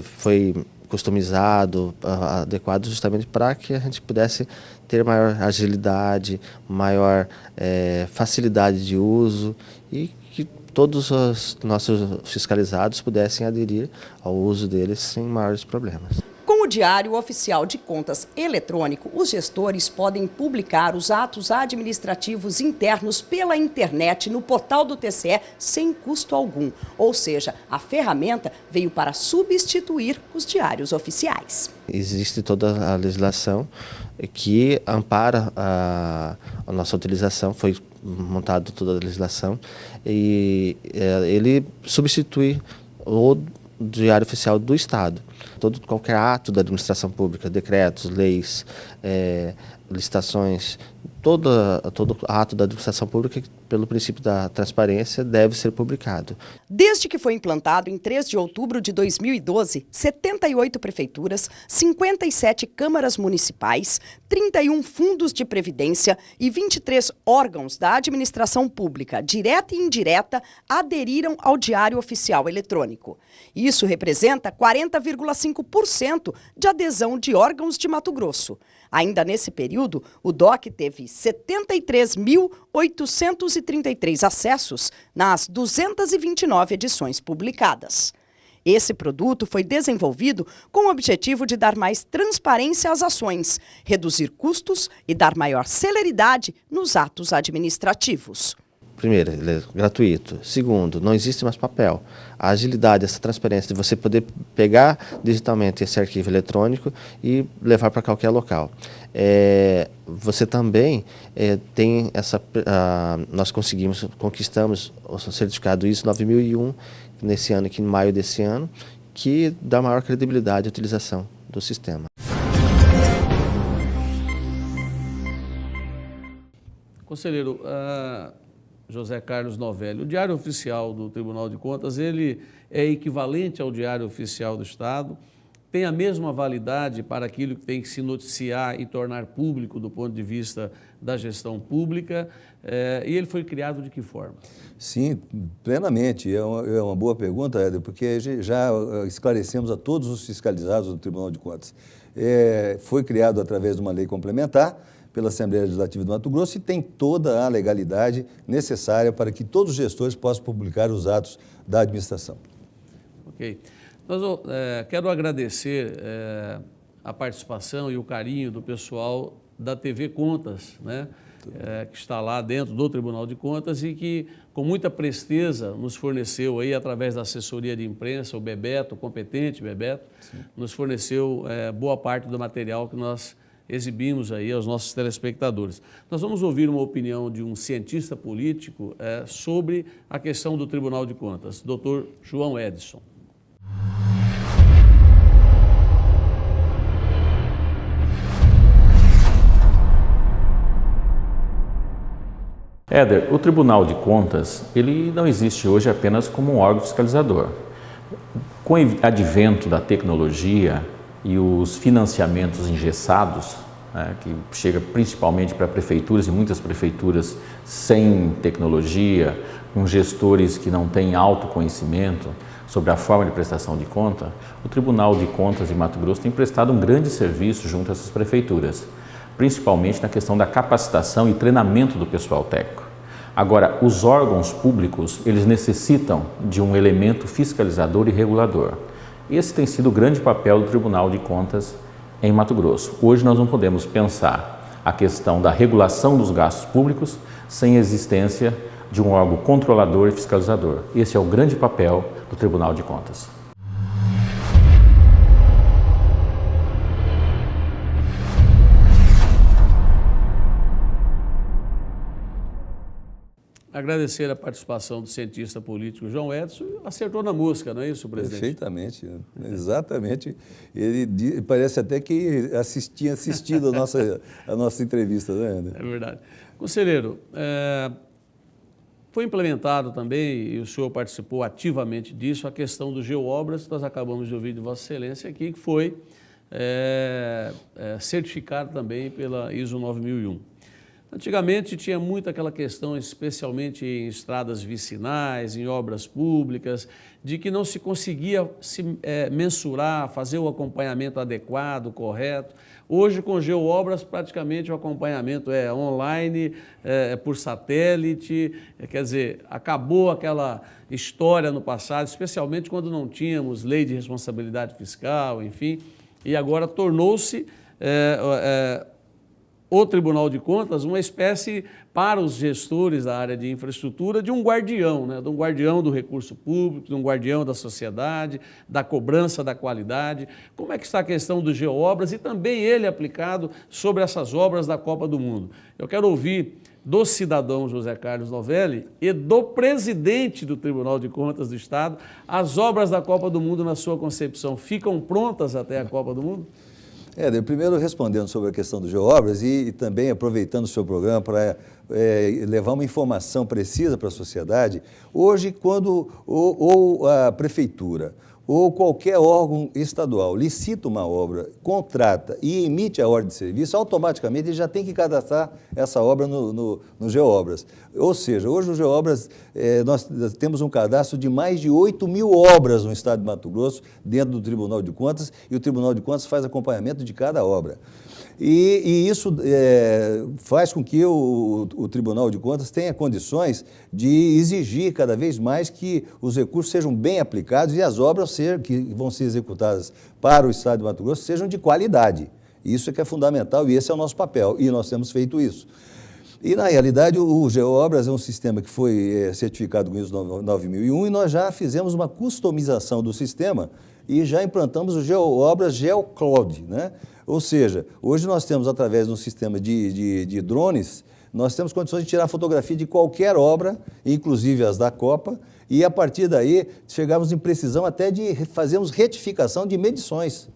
foi customizado, adequado justamente para que a gente pudesse ter maior agilidade, maior facilidade de uso e que todos os nossos fiscalizados pudessem aderir ao uso deles sem maiores problemas. Com o Diário Oficial de Contas eletrônico, os gestores podem publicar os atos administrativos internos pela internet no portal do TCE sem custo algum. Ou seja, a ferramenta veio para substituir os diários oficiais. Existe toda a legislação que ampara a nossa utilização, foi montada toda a legislação e ele substitui o Diário Oficial do Estado. Qualquer ato da administração pública, decretos, leis, licitações, todo ato da administração pública, pelo princípio da transparência, deve ser publicado. Desde que foi implantado em 3 de outubro de 2012, 78 prefeituras, 57 câmaras municipais, 31 fundos de previdência e 23 órgãos da administração pública, direta e indireta, aderiram ao Diário Oficial Eletrônico. Isso representa 40,5% de adesão de órgãos de Mato Grosso. Ainda nesse período, o DOC teve 73.833 acessos nas 229 edições publicadas. Esse produto foi desenvolvido com o objetivo de dar mais transparência às ações, reduzir custos e dar maior celeridade nos atos administrativos. Primeiro, ele é gratuito. Segundo, não existe mais papel. A agilidade, essa transparência de você poder pegar digitalmente esse arquivo eletrônico e levar para qualquer local. Você também tem essa... nós conquistamos o certificado ISO 9001, nesse ano, aqui em maio desse ano, que dá maior credibilidade à utilização do sistema. Conselheiro, José Carlos Novelli, o Diário Oficial do Tribunal de Contas, ele é equivalente ao Diário Oficial do Estado, tem a mesma validade para aquilo que tem que se noticiar e tornar público do ponto de vista da gestão pública, e ele foi criado de que forma? Sim, plenamente. É uma boa pergunta, Éder, porque já esclarecemos a todos os fiscalizados do Tribunal de Contas. Foi criado através de uma lei complementar pela Assembleia Legislativa do Mato Grosso e tem toda a legalidade necessária para que todos os gestores possam publicar os atos da administração. Ok. Quero agradecer a participação e o carinho do pessoal da TV Contas, né? Que está lá dentro do Tribunal de Contas e que, com muita presteza, nos forneceu, aí, através da assessoria de imprensa, o Bebeto, o competente Bebeto, sim, nos forneceu boa parte do material que nós exibimos aí aos nossos telespectadores. Nós vamos ouvir uma opinião de um cientista político sobre a questão do Tribunal de Contas, Dr. João Edson. Éder, o Tribunal de Contas, ele não existe hoje apenas como um órgão fiscalizador. Com o advento da tecnologia e os financiamentos engessados, né, que chega principalmente para prefeituras e muitas prefeituras sem tecnologia, com gestores que não têm autoconhecimento sobre a forma de prestação de conta, o Tribunal de Contas de Mato Grosso tem prestado um grande serviço junto a essas prefeituras, principalmente na questão da capacitação e treinamento do pessoal técnico. Agora, os órgãos públicos, eles necessitam de um elemento fiscalizador e regulador. Esse tem sido o grande papel do Tribunal de Contas em Mato Grosso. Hoje nós não podemos pensar a questão da regulação dos gastos públicos sem a existência de um órgão controlador e fiscalizador. Esse é o grande papel do Tribunal de Contas. Agradecer a participação do cientista político João Edson. Acertou na música, não é isso, presidente? Perfeitamente, exatamente. Ele parece até que tinha assistido a nossa entrevista, né, André? É verdade. Conselheiro, foi implementado também, e o senhor participou ativamente disso, a questão do Geoobras, que nós acabamos de ouvir de Vossa Excelência aqui, que foi certificado também pela ISO 9001. Antigamente tinha muito aquela questão, especialmente em estradas vicinais, em obras públicas, de que não se conseguia mensurar, fazer o acompanhamento adequado, correto. Hoje, com Geoobras, praticamente o acompanhamento é online, por satélite, quer dizer, acabou aquela história no passado, especialmente quando não tínhamos lei de responsabilidade fiscal, enfim, e agora tornou-se o Tribunal de Contas uma espécie, para os gestores da área de infraestrutura, de um guardião, né? De um guardião do recurso público, de um guardião da sociedade, da cobrança da qualidade. Como é que está a questão do Geoobras e também ele aplicado sobre essas obras da Copa do Mundo? Eu quero ouvir do cidadão José Carlos Novelli e do presidente do Tribunal de Contas do Estado, as obras da Copa do Mundo, na sua concepção, ficam prontas até a Copa do Mundo? Primeiro respondendo sobre a questão do Geoobras e também aproveitando o seu programa para levar uma informação precisa para a sociedade, hoje quando ou a prefeitura ou qualquer órgão estadual licita uma obra, contrata e emite a ordem de serviço, automaticamente ele já tem que cadastrar essa obra no Geoobras. Ou seja, hoje o Geoobras, nós temos um cadastro de mais de 8.000 obras no estado de Mato Grosso, dentro do Tribunal de Contas, e o Tribunal de Contas faz acompanhamento de cada obra. E isso faz com que o Tribunal de Contas tenha condições de exigir cada vez mais que os recursos sejam bem aplicados e as obras que vão ser executadas para o estado de Mato Grosso sejam de qualidade. Isso é que é fundamental e esse é o nosso papel, e nós temos feito isso. E, na realidade, o Geoobras é um sistema que foi certificado com ISO 9001 e nós já fizemos uma customização do sistema e já implantamos o Geoobras GeoCloud, né? Ou seja, hoje nós temos, através de um sistema de drones, nós temos condições de tirar fotografia de qualquer obra, inclusive as da Copa, e a partir daí chegamos em precisão até de fazermos retificação de medições.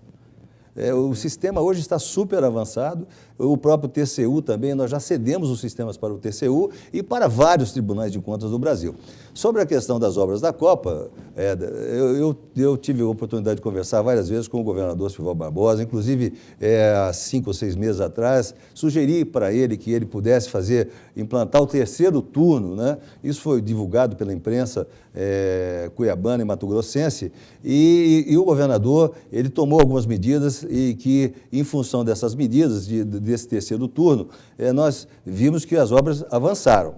O sistema hoje está super avançado, o próprio TCU também, nós já cedemos os sistemas para o TCU e para vários tribunais de contas do Brasil. Sobre a questão das obras da Copa, eu tive a oportunidade de conversar várias vezes com o governador Silval Barbosa, inclusive há 5 ou 6 meses atrás, sugeri para ele que ele pudesse implantar o 3º turno, né? Isso foi divulgado pela imprensa cuiabana e mato-grossense, e o governador, ele tomou algumas medidas e que, em função dessas medidas, desse 3º turno, nós vimos que as obras avançaram.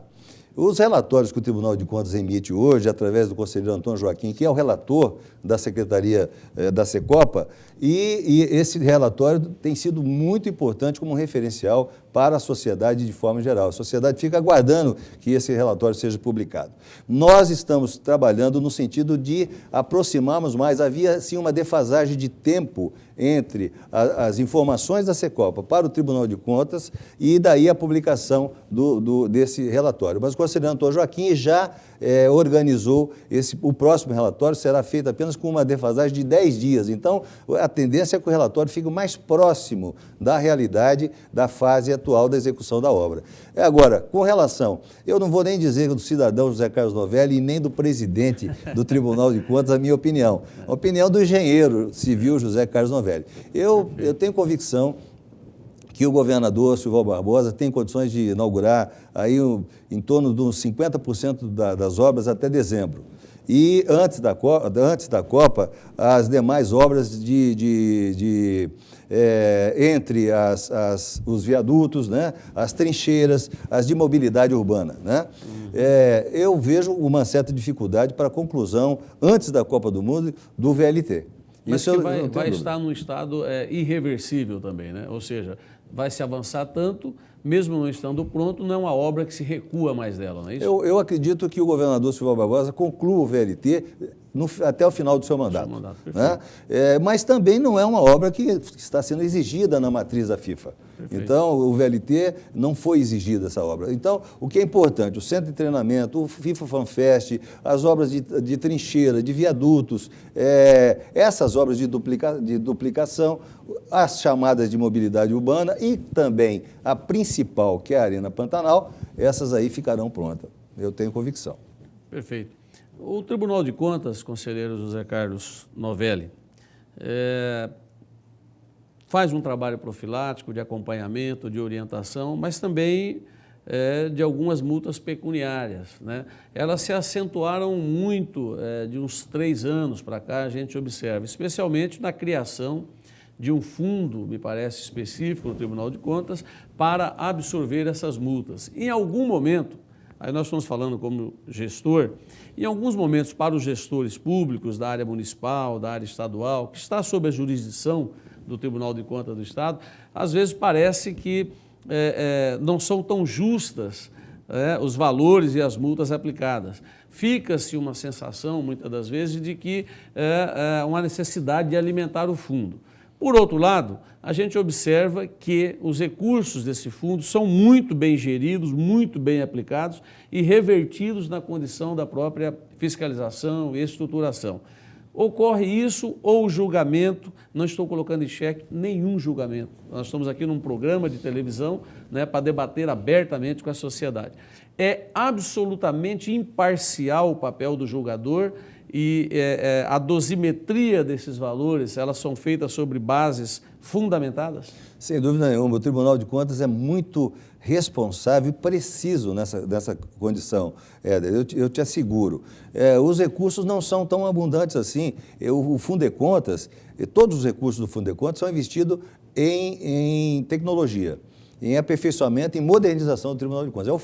Os relatórios que o Tribunal de Contas emite hoje, através do conselheiro Antônio Joaquim, que é o relator da Secretaria da Secopa, e esse relatório tem sido muito importante como referencial para a sociedade de forma geral. A sociedade fica aguardando que esse relatório seja publicado. Nós estamos trabalhando no sentido de aproximarmos mais. Havia, sim, uma defasagem de tempo entre as informações da Secopa para o Tribunal de Contas e daí a publicação desse relatório. Mas o conselheiro Antônio Joaquim já organizou o próximo relatório, será feito apenas com uma defasagem de 10 dias. Então, a tendência é que o relatório fique mais próximo da realidade da fase atual da execução da obra. Agora, com relação, eu não vou nem dizer do cidadão José Carlos Novelli e nem do presidente do Tribunal de Contas a minha opinião. A opinião do engenheiro civil José Carlos Novelli. Eu tenho convicção que o governador Silval Barbosa tem condições de inaugurar aí em torno de uns 50% das obras até dezembro. E antes da Copa, as demais obras entre os viadutos, né, as trincheiras, as de mobilidade urbana, né? Eu vejo uma certa dificuldade para a conclusão, antes da Copa do Mundo, do VLT. Mas isso que vai estar num estado irreversível também, né? Ou seja, vai se avançar tanto, mesmo não estando pronto, não é uma obra que se recua mais dela, não é isso? Eu acredito que o governador Silval Barbosa conclua o VLT até o final do seu mandato. Né? Mas também não é uma obra que está sendo exigida na matriz da FIFA. Perfeito. Então, o VLT não foi exigida essa obra. Então, o que é importante, o centro de treinamento, o FIFA FanFest, as obras de trincheira, de viadutos, essas obras de duplicação, as chamadas de mobilidade urbana e também a principal, que é a Arena Pantanal, essas aí ficarão prontas. Eu tenho convicção. Perfeito. O Tribunal de Contas, conselheiro José Carlos Novelli, faz um trabalho profilático de acompanhamento, de orientação, mas também de algumas multas pecuniárias, né? Elas se acentuaram muito de uns 3 anos para cá, a gente observa, especialmente na criação de um fundo, me parece específico, no Tribunal de Contas, para absorver essas multas. Em algum momento, aí nós estamos falando como gestor, em alguns momentos para os gestores públicos da área municipal, da área estadual, que está sob a jurisdição do Tribunal de Contas do Estado, às vezes parece que não são tão justas os valores e as multas aplicadas. Fica-se uma sensação, muitas das vezes, de que uma necessidade de alimentar o fundo. Por outro lado, a gente observa que os recursos desse fundo são muito bem geridos, muito bem aplicados e revertidos na condição da própria fiscalização e estruturação. ocorre isso ou o julgamento, não estou colocando em xeque nenhum julgamento. Nós estamos aqui num programa de televisão, né, para debater abertamente com a sociedade. É absolutamente imparcial o papel do julgador e a dosimetria desses valores, elas são feitas sobre bases fundamentadas? Sem dúvida nenhuma, o Tribunal de Contas é muito responsável e preciso nessa condição, Éder, eu te asseguro. Os recursos não são tão abundantes assim. O Fundecontas, todos os recursos do Fundecontas são investidos em tecnologia, em aperfeiçoamento, em modernização do Tribunal de Contas. É o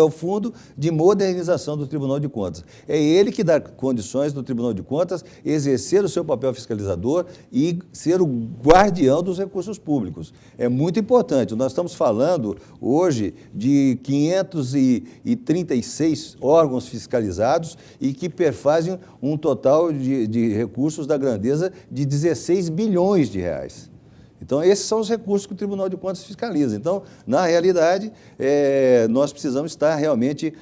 fundo de modernização do Tribunal de Contas. É ele que dá condições do Tribunal de Contas exercer o seu papel fiscalizador e ser o guardião dos recursos públicos. É muito importante. Nós estamos falando hoje de 536 órgãos fiscalizados e que perfazem um total de recursos da grandeza de 16 bilhões de reais. Então, esses são os recursos que o Tribunal de Contas fiscaliza. Então, na realidade, nós precisamos estar realmente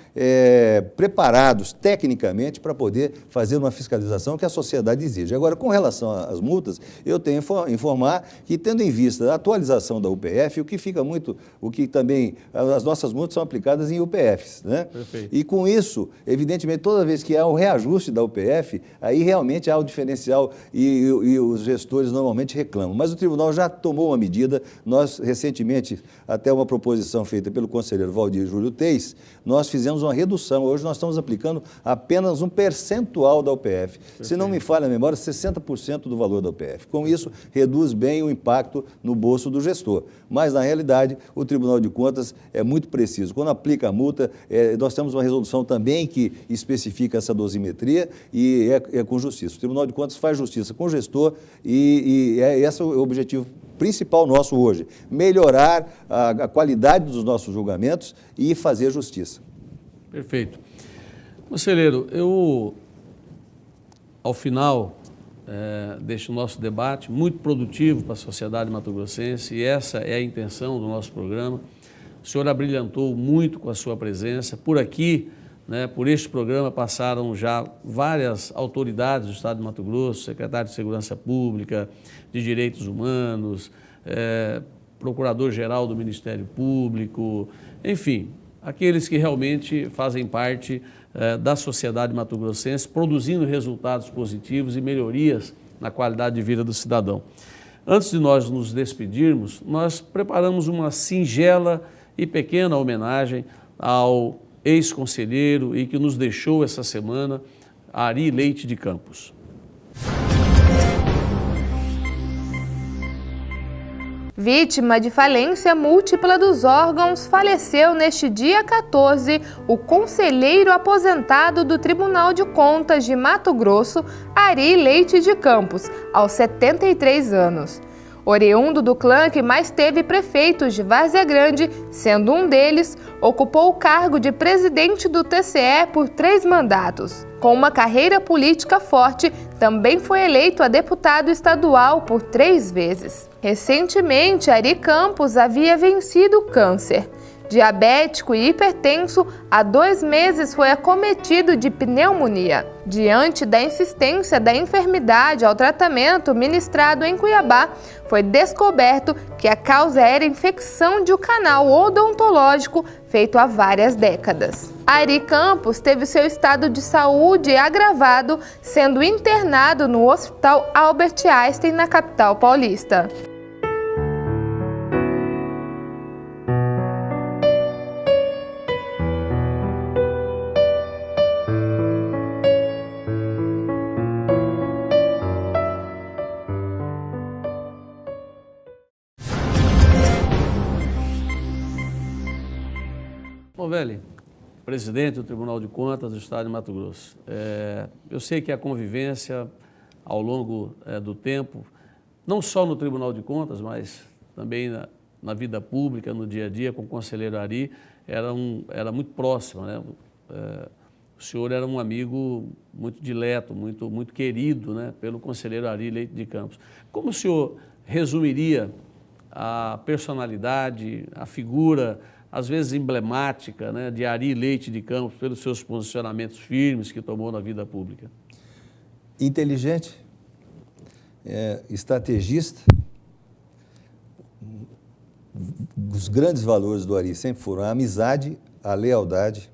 preparados tecnicamente para poder fazer uma fiscalização que a sociedade exige. Agora, com relação às multas, eu tenho que informar que, tendo em vista a atualização da UPF, as nossas multas são aplicadas em UPFs, né? Perfeito. E com isso, evidentemente, toda vez que há um reajuste da UPF, aí realmente há o diferencial e os gestores normalmente reclamam. Mas o Tribunal já tomou uma medida. Nós, recentemente, até uma proposição feita pelo conselheiro Valdir Júlio Teis, nós fizemos uma redução. Hoje nós estamos aplicando apenas um percentual da UPF. Perfeito. Se não me falha a memória, 60% do valor da UPF. Com isso, reduz bem o impacto no bolso do gestor. Mas, na realidade, o Tribunal de Contas é muito preciso. Quando aplica a multa, nós temos uma resolução também que especifica essa dosimetria e é com justiça. O Tribunal de Contas faz justiça com o gestor e esse é o objetivo principal nosso hoje, melhorar a qualidade dos nossos julgamentos e fazer justiça. Perfeito. Conselheiro, ao final deste nosso debate, muito produtivo para a sociedade mato-grossense, e essa é a intenção do nosso programa, o senhor abrilhantou muito com a sua presença. Por aqui, né, por este programa, passaram já várias autoridades do Estado de Mato Grosso, secretário de Segurança Pública, de Direitos Humanos, procurador-geral do Ministério Público, enfim, aqueles que realmente fazem parte da sociedade mato-grossense, produzindo resultados positivos e melhorias na qualidade de vida do cidadão. Antes de nós nos despedirmos, nós preparamos uma singela e pequena homenagem ao ex-conselheiro e que nos deixou essa semana, Ari Leite de Campos. Vítima de falência múltipla dos órgãos, faleceu neste dia 14 o conselheiro aposentado do Tribunal de Contas de Mato Grosso, Ari Leite de Campos, aos 73 anos. Oriundo do clã que mais teve prefeitos de Várzea Grande, sendo um deles, ocupou o cargo de presidente do TCE por 3 mandatos. Com uma carreira política forte, também foi eleito a deputado estadual por 3 vezes. Recentemente, Ari Campos havia vencido o câncer. Diabético e hipertenso, há 2 meses foi acometido de pneumonia. Diante da insistência da enfermidade ao tratamento ministrado em Cuiabá, foi descoberto que a causa era infecção de um canal odontológico feito há várias décadas. Ari Campos teve seu estado de saúde agravado, sendo internado no Hospital Albert Einstein, na capital paulista. Novelli, presidente do Tribunal de Contas do Estado de Mato Grosso. Eu sei que a convivência ao longo do tempo, não só no Tribunal de Contas, mas também na vida pública, no dia a dia, com o conselheiro Ari, era muito próxima, né? O senhor era um amigo muito dileto, muito querido, né, pelo conselheiro Ari Leite de Campos. Como o senhor resumiria a personalidade, a figura, às vezes emblemática, né, de Ari Leite de Campos, pelos seus posicionamentos firmes que tomou na vida pública? inteligente, estrategista. Os grandes valores do Ari sempre foram a amizade, a lealdade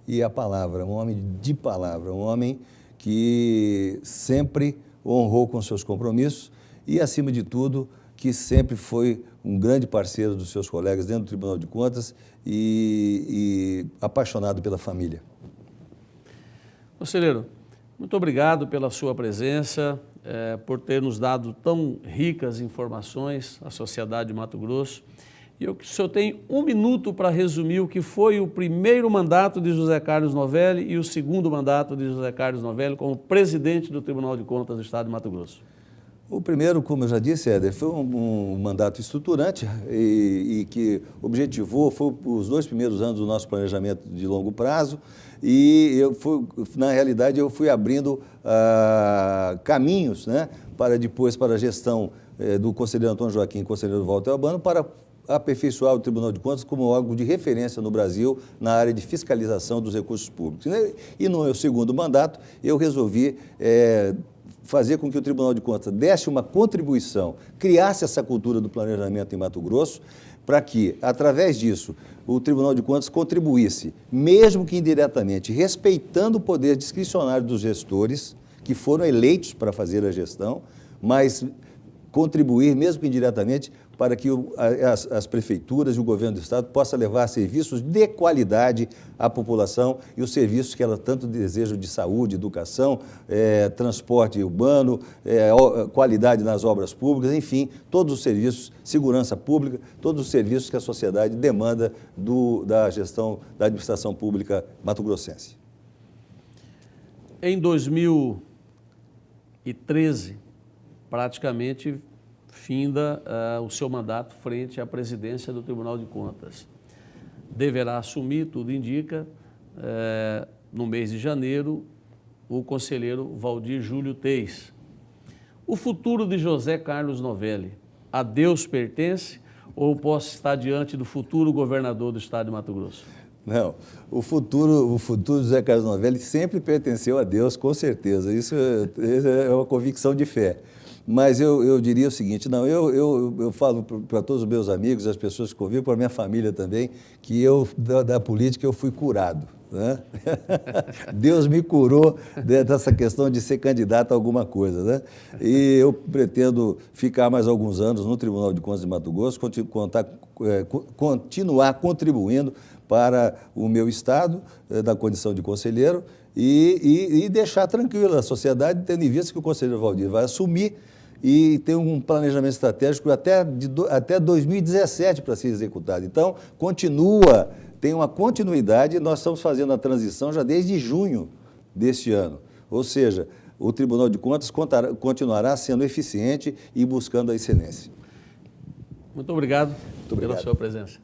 e a palavra. Um homem de palavra, um homem que sempre honrou com seus compromissos e, acima de tudo, que sempre foi um grande parceiro dos seus colegas dentro do Tribunal de Contas e apaixonado pela família. Conselheiro, muito obrigado pela sua presença, por ter nos dado tão ricas informações à sociedade de Mato Grosso. E o senhor tem 1 minuto para resumir o que foi o primeiro mandato de José Carlos Novelli e o segundo mandato de José Carlos Novelli como presidente do Tribunal de Contas do Estado de Mato Grosso. O primeiro, como eu já disse, Éder, foi um mandato estruturante e que objetivou, foi os 2 primeiros anos do nosso planejamento de longo prazo e na realidade eu fui abrindo caminhos, né, para depois para a gestão do conselheiro Antônio Joaquim e conselheiro Walter Albano para aperfeiçoar o Tribunal de Contas como órgão de referência no Brasil na área de fiscalização dos recursos públicos. E no meu segundo mandato eu resolvi fazer com que o Tribunal de Contas desse uma contribuição, criasse essa cultura do planejamento em Mato Grosso, para que, através disso, o Tribunal de Contas contribuísse, mesmo que indiretamente, respeitando o poder discricionário dos gestores, que foram eleitos para fazer a gestão, mas contribuir, mesmo que indiretamente, para que as prefeituras e o governo do Estado possam levar serviços de qualidade à população e os serviços que ela tanto deseja de saúde, educação, transporte urbano, qualidade nas obras públicas, enfim, todos os serviços, segurança pública, todos os serviços que a sociedade demanda da gestão da administração pública mato-grossense. Em 2013, praticamente finda o seu mandato frente à presidência do Tribunal de Contas. Deverá assumir, tudo indica, no mês de janeiro, o conselheiro Valdir Júlio Teis. O futuro de José Carlos Novelli, a Deus pertence ou posso estar diante do futuro governador do Estado de Mato Grosso? Não, o futuro de José Carlos Novelli sempre pertenceu a Deus, com certeza. Isso é uma convicção de fé. Mas eu diria o seguinte, não, eu falo para todos os meus amigos, as pessoas que convivem, para a minha família também, que da política eu fui curado, né? Deus me curou dessa questão de ser candidato a alguma coisa, né? E eu pretendo ficar mais alguns anos no Tribunal de Contas de Mato Grosso, continuar contribuindo para o meu estado, da condição de conselheiro, e deixar tranquila a sociedade, tendo em vista que o conselheiro Valdir vai assumir e tem um planejamento estratégico até 2017 para ser executado. Então, tem uma continuidade, nós estamos fazendo a transição já desde junho deste ano. Ou seja, o Tribunal de Contas continuará sendo eficiente e buscando a excelência. Muito obrigado pela sua presença.